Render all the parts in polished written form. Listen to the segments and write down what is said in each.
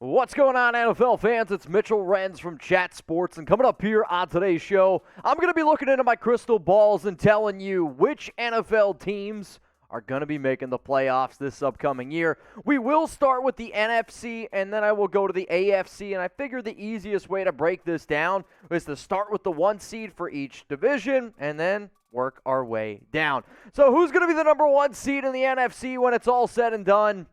What's going on, NFL fans? It's Mitchell Renz from Chat Sports, and coming up here on today's show, I'm going to be looking into my crystal balls and telling you which NFL teams are going to be making the playoffs this upcoming year. We will start with the NFC, and then I will go to the AFC, and I figure the easiest way to break this down is to start with the 1 seed for each division, and then work our way down. So who's going to be the number 1 seed in the NFC when it's all said and done?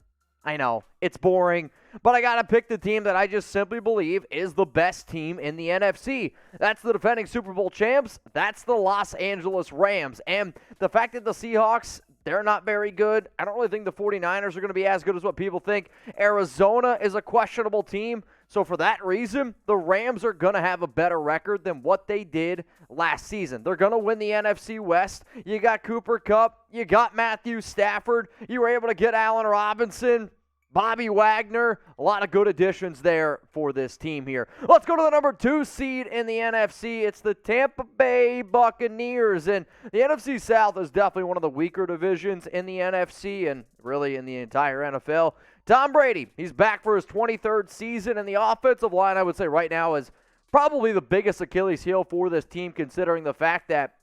I know, it's boring, but I got to pick the team that I just simply believe is the best team in the NFC. That's the defending Super Bowl champs. That's the Los Angeles Rams. And the fact that the Seahawks, they're not very good. I don't really think the 49ers are going to be as good as what people think. Arizona is a questionable team. So for that reason, the Rams are going to have a better record than what they did last season. They're going to win the NFC West. You got Cooper Kupp. You got Matthew Stafford. You were able to get Allen Robinson, Bobby Wagner. A lot of good additions there for this team here. Let's go to the number 2 seed in the NFC. It's the Tampa Bay Buccaneers. And the NFC South is definitely one of the weaker divisions in the NFC and really in the entire NFL. Tom Brady, he's back for his 23rd season, and the offensive line, I would say right now, is probably the biggest Achilles heel for this team, considering the fact that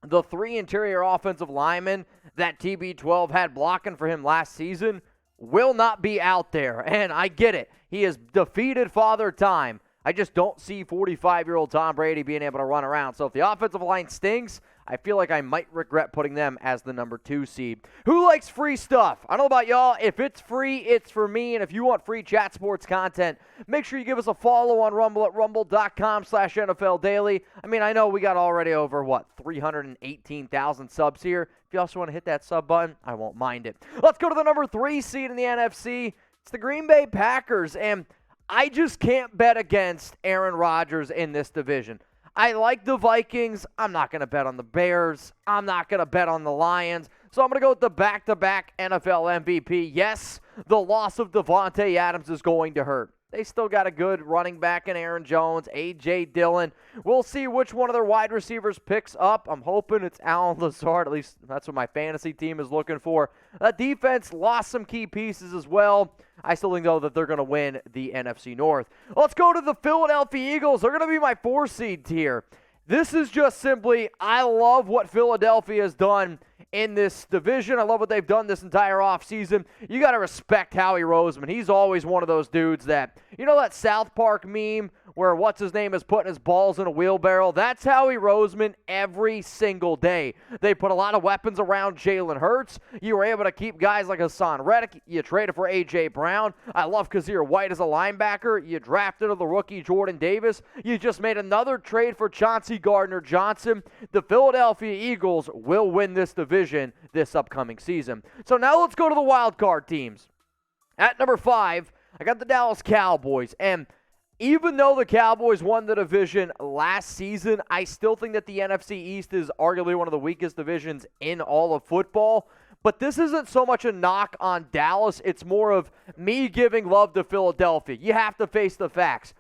the 3 interior offensive linemen that TB12 had blocking for him last season will not be out there. And I get it. He has defeated Father Time. I just don't see 45-year-old Tom Brady being able to run around. So if the offensive line stings, I feel like I might regret putting them as the number 2 seed. Who likes free stuff? I don't know about y'all. If it's free, it's for me. And if you want free Chat Sports content, make sure you give us a follow on Rumble at rumble.com/NFL Daily. I mean, I know we got already over, 318,000 subs here. If you also want to hit that sub button, I won't mind it. Let's go to the number 3 seed in the NFC. It's the Green Bay Packers. And I just can't bet against Aaron Rodgers in this division. I like the Vikings. I'm not going to bet on the Bears. I'm not going to bet on the Lions. So I'm going to go with the back-to-back NFL MVP. Yes, the loss of Devontae Adams is going to hurt. They still got a good running back in Aaron Jones, A.J. Dillon. We'll see which one of their wide receivers picks up. I'm hoping it's Allen Lazard. At least that's what my fantasy team is looking for. That defense lost some key pieces as well. I still think, though, that they're going to win the NFC North. Let's go to the Philadelphia Eagles. They're going to be my 4 seed here. This is just simply, I love what Philadelphia has done in this division. I love what they've done this entire offseason. You got to respect Howie Roseman. He's always one of those dudes that, you know that South Park meme where what's-his-name is putting his balls in a wheelbarrow? That's Howie Roseman every single day. They put a lot of weapons around Jalen Hurts. You were able to keep guys like Hassan Reddick. You traded for A.J. Brown. I love Kazir White as a linebacker. You drafted the rookie Jordan Davis. You just made another trade for Chauncey Gardner-Johnson. The Philadelphia Eagles will win this division this upcoming season. So now let's go to the wild card teams. At number 5, I got the Dallas Cowboys. And even though the Cowboys won the division last season, I still think that the NFC East is arguably one of the weakest divisions in all of football. But this isn't so much a knock on Dallas. It's more of me giving love to Philadelphia. You have to face the facts.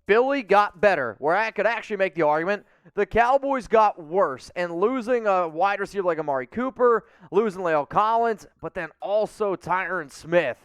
Philly got better, where I could actually make the argument the Cowboys got worse. And losing a wide receiver like Amari Cooper, losing La'el Collins, but then also Tyron Smith.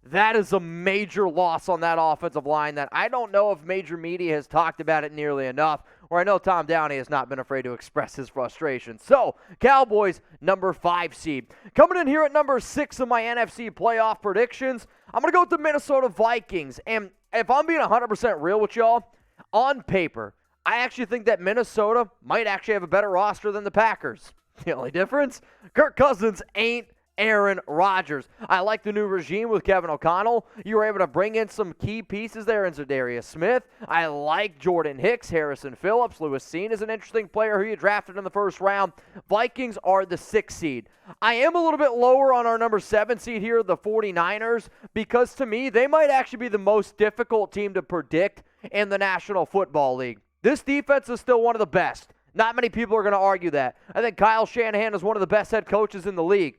That is a major loss on that offensive line that I don't know if major media has talked about it nearly enough, or I know Tom Downey has not been afraid to express his frustration. So, Cowboys, number 5 seed. Coming in here at number 6 of my NFC playoff predictions, I'm going to go with the Minnesota Vikings. And if I'm being 100% real with y'all, on paper, I actually think that Minnesota might actually have a better roster than the Packers. The only difference? Kirk Cousins ain't Aaron Rodgers. I like the new regime with Kevin O'Connell. You were able to bring in some key pieces there in Zadarius Smith. I like Jordan Hicks, Harrison Phillips. Lewis Cine is an interesting player who you drafted in the first round. Vikings are the 6th seed. I am a little bit lower on our number 7 seed here, the 49ers, because to me, they might actually be the most difficult team to predict in the National Football League. This defense is still one of the best. Not many people are going to argue that. I think Kyle Shanahan is one of the best head coaches in the league.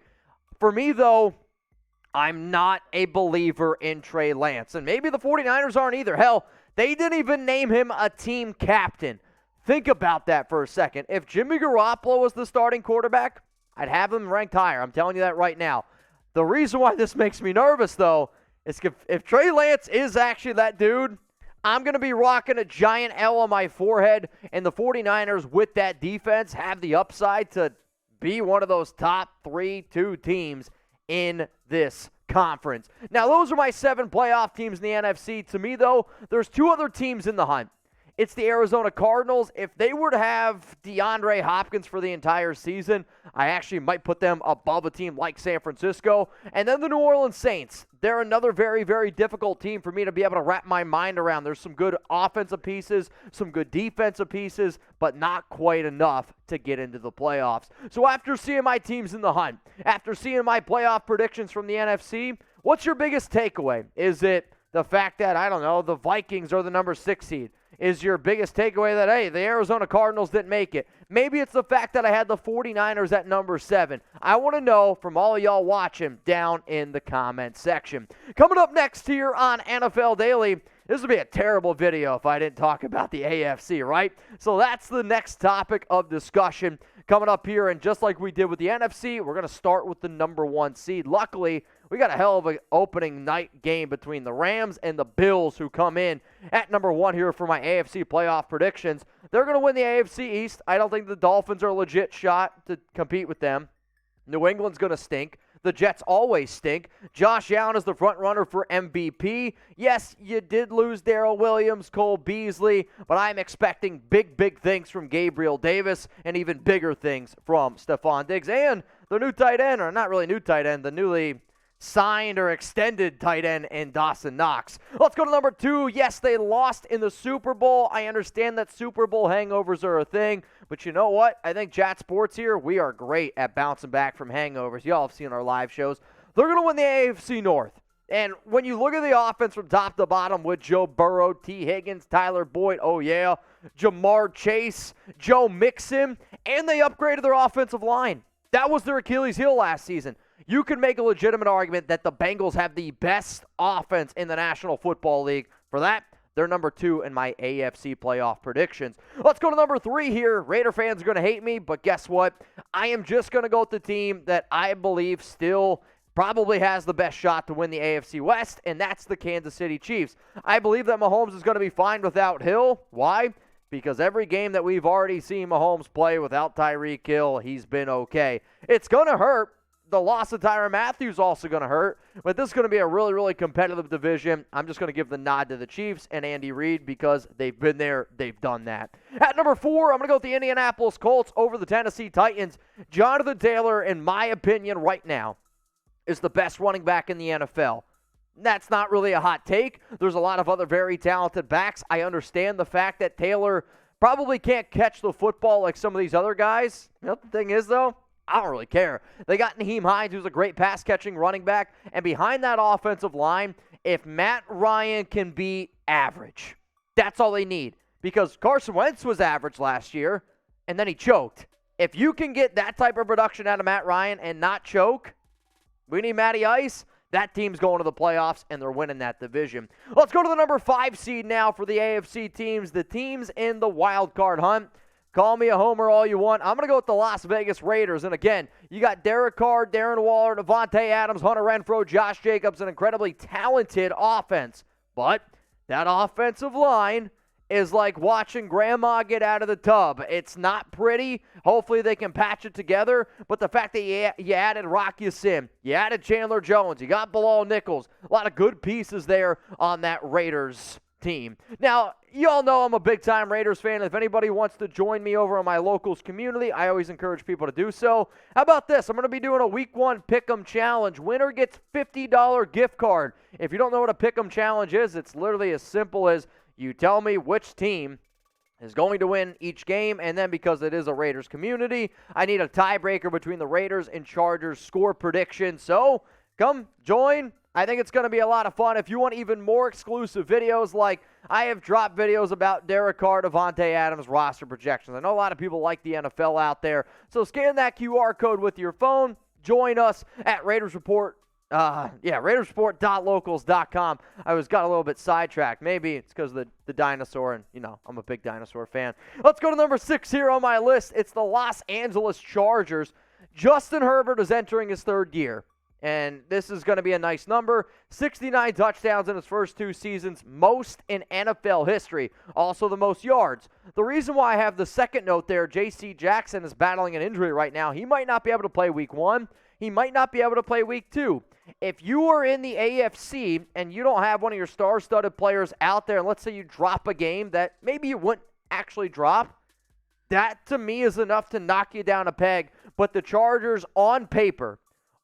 For me, though, I'm not a believer in Trey Lance. And maybe the 49ers aren't either. Hell, they didn't even name him a team captain. Think about that for a second. If Jimmy Garoppolo was the starting quarterback, I'd have him ranked higher. I'm telling you that right now. The reason why this makes me nervous, though, If Trey Lance is actually that dude, I'm going to be rocking a giant L on my forehead, and the 49ers with that defense have the upside to be one of those top 3-2 teams in this conference. Now, those are my 7 playoff teams in the NFC. To me, though, there's 2 other teams in the hunt. It's the Arizona Cardinals. If they were to have DeAndre Hopkins for the entire season, I actually might put them above a team like San Francisco. And then the New Orleans Saints. They're another very, very difficult team for me to be able to wrap my mind around. There's some good offensive pieces, some good defensive pieces, but not quite enough to get into the playoffs. So after seeing my teams in the hunt, after seeing my playoff predictions from the NFC, what's your biggest takeaway? Is it the fact that, I don't know, the Vikings are the number 6 seed? Is your biggest takeaway that, hey, the Arizona Cardinals didn't make it? Maybe it's the fact that I had the 49ers at number 7. I want to know from all of y'all watching down in the comment section. Coming up next here on NFL Daily, this would be a terrible video if I didn't talk about the AFC, right? So that's the next topic of discussion coming up here. And just like we did with the NFC, we're going to start with the number 1 seed. Luckily, we got a hell of an opening night game between the Rams and the Bills, who come in at number 1 here for my AFC playoff predictions. They're going to win the AFC East. I don't think the Dolphins are a legit shot to compete with them. New England's going to stink. The Jets always stink. Josh Allen is the front runner for MVP. Yes, you did lose Darrell Williams, Cole Beasley, but I'm expecting big, big things from Gabriel Davis and even bigger things from Stephon Diggs and the new tight end, or not really new tight end, the newly signed or extended tight end in Dawson Knox. Let's go to number 2. Yes, they lost in the Super Bowl. I understand that Super Bowl hangovers are a thing, but you know what? I think Chat Sports here, we are great at bouncing back from hangovers. Y'all have seen our live shows. They're going to win the AFC North. And when you look at the offense from top to bottom with Joe Burrow, T. Higgins, Tyler Boyd, oh yeah, Jamar Chase, Joe Mixon, and they upgraded their offensive line. That was their Achilles heel last season. You can make a legitimate argument that the Bengals have the best offense in the National Football League. For that, they're number 2 in my AFC playoff predictions. Let's go to number 3 here. Raider fans are going to hate me, but guess what? I am just going to go with the team that I believe still probably has the best shot to win the AFC West, and that's the Kansas City Chiefs. I believe that Mahomes is going to be fine without Hill. Why? Because every game that we've already seen Mahomes play without Tyreek Hill, he's been okay. It's going to hurt. The loss of Tyrann Mathieu is also going to hurt, but this is going to be a really, really competitive division. I'm just going to give the nod to the Chiefs and Andy Reid because they've been there, they've done that. At number 4, I'm going to go with the Indianapolis Colts over the Tennessee Titans. Jonathan Taylor, in my opinion right now, is the best running back in the NFL. That's not really a hot take. There's a lot of other very talented backs. I understand the fact that Taylor probably can't catch the football like some of these other guys. You know, the thing is, though, I don't really care. They got Nyheim Hines, who's a great pass-catching running back. And behind that offensive line, if Matt Ryan can be average, that's all they need. Because Carson Wentz was average last year, and then he choked. If you can get that type of production out of Matt Ryan and not choke, we need Matty Ice. That team's going to the playoffs, and they're winning that division. Let's go to the number 5 seed now for the AFC teams. The teams in the wild card hunt. Call me a homer all you want. I'm going to go with the Las Vegas Raiders. And again, you got Derek Carr, Darren Waller, Devontae Adams, Hunter Renfrow, Josh Jacobs, an incredibly talented offense. But that offensive line is like watching grandma get out of the tub. It's not pretty. Hopefully they can patch it together. But the fact that you added Rock Ya-Sin, you added Chandler Jones, you got Bilal Nichols, a lot of good pieces there on that Raiders team. Now, you all know I'm a big-time Raiders fan. If anybody wants to join me over on my locals community, I always encourage people to do so. How about this? I'm going to be doing a Week 1 Pick'em Challenge. Winner gets $50 gift card. If you don't know what a Pick'em Challenge is, it's literally as simple as you tell me which team is going to win each game, and then because it is a Raiders community, I need a tiebreaker between the Raiders and Chargers score prediction. So, come join. I think it's going to be a lot of fun. If you want even more exclusive videos, like I have dropped videos about Derek Carr, Devontae Adams roster projections. I know a lot of people like the NFL out there. So scan that QR code with your phone. Join us at Raiders Report. RaidersReport.locals.com. I got a little bit sidetracked. Maybe it's because of the dinosaur, and, I'm a big dinosaur fan. Let's go to number 6 here on my list. It's the Los Angeles Chargers. Justin Herbert is entering his 3rd year. And this is going to be a nice number. 69 touchdowns in his first 2 seasons, most in NFL history. Also the most yards. The reason why I have the second note there, J.C. Jackson is battling an injury right now. He might not be able to play week 1. He might not be able to play week 2. If you are in the AFC and you don't have one of your star-studded players out there, and let's say you drop a game that maybe you wouldn't actually drop, that to me is enough to knock you down a peg. But the Chargers, on paper,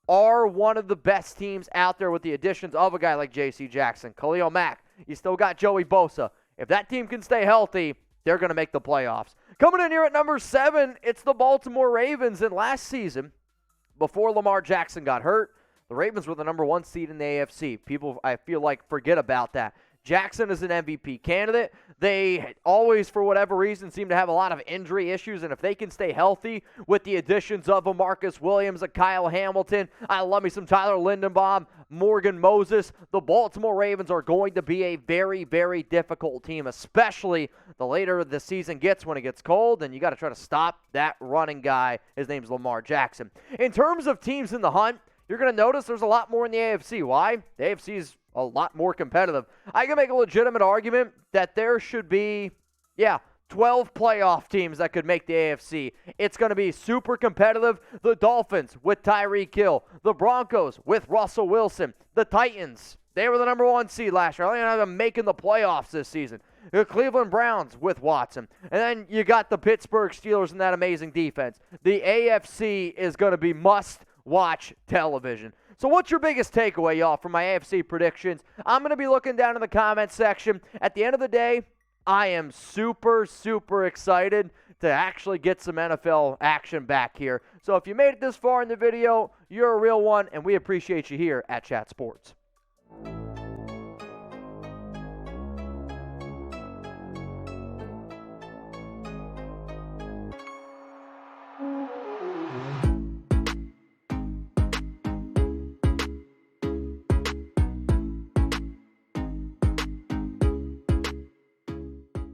are one of the best teams out there with the additions of a guy like J.C. Jackson, Khalil Mack. You still got Joey Bosa. If that team can stay healthy, they're going to make the playoffs. Coming in here at number 7, it's the Baltimore Ravens. And last season, before Lamar Jackson got hurt, the Ravens were the number 1 seed in the AFC. People, I feel like, forget about that. Jackson is an MVP candidate. They always, for whatever reason, seem to have a lot of injury issues, and if they can stay healthy with the additions of a Marcus Williams, a Kyle Hamilton, I love me some Tyler Lindenbaum, Morgan Moses, the Baltimore Ravens are going to be a very, very difficult team, especially the later the season gets when it gets cold, and you got to try to stop that running guy. His name's Lamar Jackson. In terms of teams in the hunt, you're going to notice there's a lot more in the AFC. Why? The AFC is a lot more competitive. I can make a legitimate argument that there should be, 12 playoff teams that could make the AFC. It's going to be super competitive. The Dolphins with Tyreek Hill. The Broncos with Russell Wilson. The Titans, they were the number 1 seed last year. I don't even have them making the playoffs this season. The Cleveland Browns with Watson. And then you got the Pittsburgh Steelers and that amazing defense. The AFC is going to be must-watch television. So what's your biggest takeaway, y'all, from my AFC predictions? I'm going to be looking down in the comments section. At the end of the day, I am super, super excited to actually get some NFL action back here. So if you made it this far in the video, you're a real one, and we appreciate you here at Chat Sports.